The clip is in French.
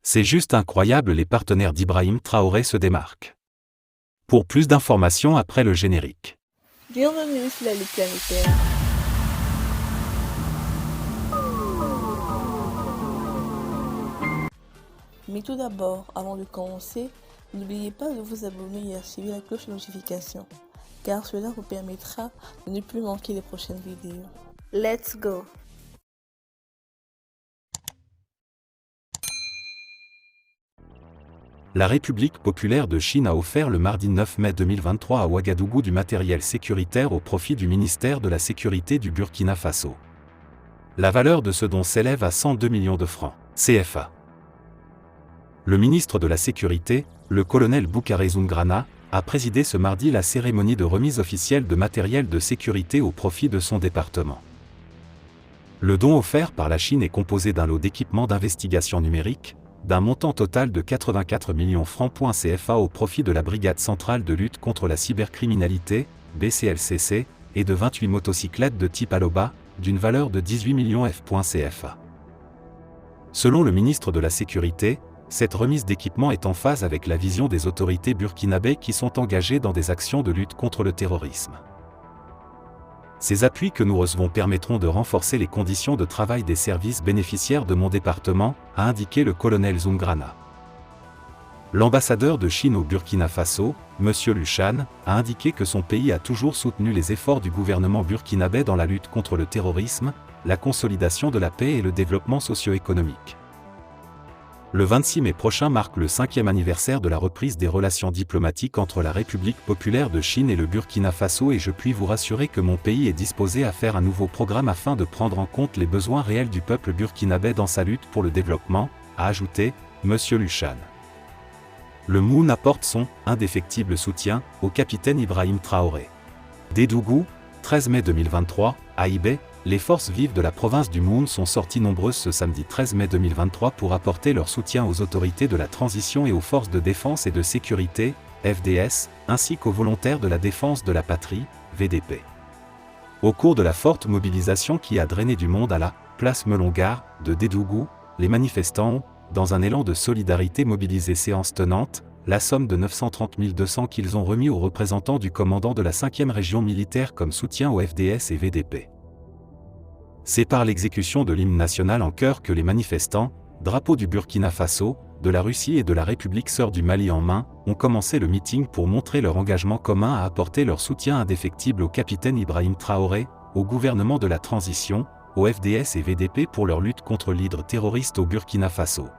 C'est juste incroyable, les partenaires d'Ibrahim Traoré se démarquent. Pour plus d'informations après le générique. Bienvenue sur la Ligue planétaire. Mais tout d'abord, avant de commencer, n'oubliez pas de vous abonner et activer la cloche de notification, car cela vous permettra de ne plus manquer les prochaines vidéos. Let's go! La République populaire de Chine a offert le mardi 9 mai 2023 à Ouagadougou du matériel sécuritaire au profit du ministère de la Sécurité du Burkina Faso. La valeur de ce don s'élève à 102 millions de francs CFA. Le ministre de la Sécurité, le colonel Boucaré Zoungrana, a présidé ce mardi la cérémonie de remise officielle de matériel de sécurité au profit de son département. Le don offert par la Chine est composé d'un lot d'équipements d'investigation numérique, d'un montant total de 84 millions francs CFA au profit de la Brigade centrale de lutte contre la cybercriminalité, BCLCC, et de 28 motocyclettes de type Aloba, d'une valeur de 18 millions CFA. Selon le ministre de la Sécurité, cette remise d'équipements est en phase avec la vision des autorités burkinabées qui sont engagées dans des actions de lutte contre le terrorisme. Ces appuis que nous recevons permettront de renforcer les conditions de travail des services bénéficiaires de mon département, a indiqué le colonel Zoungrana. L'ambassadeur de Chine au Burkina Faso, M. Luchan, a indiqué que son pays a toujours soutenu les efforts du gouvernement burkinabé dans la lutte contre le terrorisme, la consolidation de la paix et le développement socio-économique. Le 26 mai prochain marque le 5e anniversaire de la reprise des relations diplomatiques entre la République populaire de Chine et le Burkina Faso, et je puis vous rassurer que mon pays est disposé à faire un nouveau programme afin de prendre en compte les besoins réels du peuple burkinabé dans sa lutte pour le développement, a ajouté M. Luchan. Le MOUN apporte son indéfectible soutien au capitaine Ibrahim Traoré. Dédougou, 13 mai 2023, à Ibé, les forces vives de la province du Moun sont sorties nombreuses ce samedi 13 mai 2023 pour apporter leur soutien aux autorités de la transition et aux forces de défense et de sécurité, FDS, ainsi qu'aux volontaires de la défense de la patrie, VDP. Au cours de la forte mobilisation qui a drainé du monde à la place Melongar de Dédougou, les manifestants ont, dans un élan de solidarité, mobilisé séance tenante, la somme de 930 200 qu'ils ont remis aux représentants du commandant de la 5e région militaire comme soutien aux FDS et VDP. C'est par l'exécution de l'hymne national en chœur que les manifestants, drapeaux du Burkina Faso, de la Russie et de la République sœur du Mali en main, ont commencé le meeting pour montrer leur engagement commun à apporter leur soutien indéfectible au capitaine Ibrahim Traoré, au gouvernement de la transition, aux FDS et VDP pour leur lutte contre l'hydre terroriste au Burkina Faso.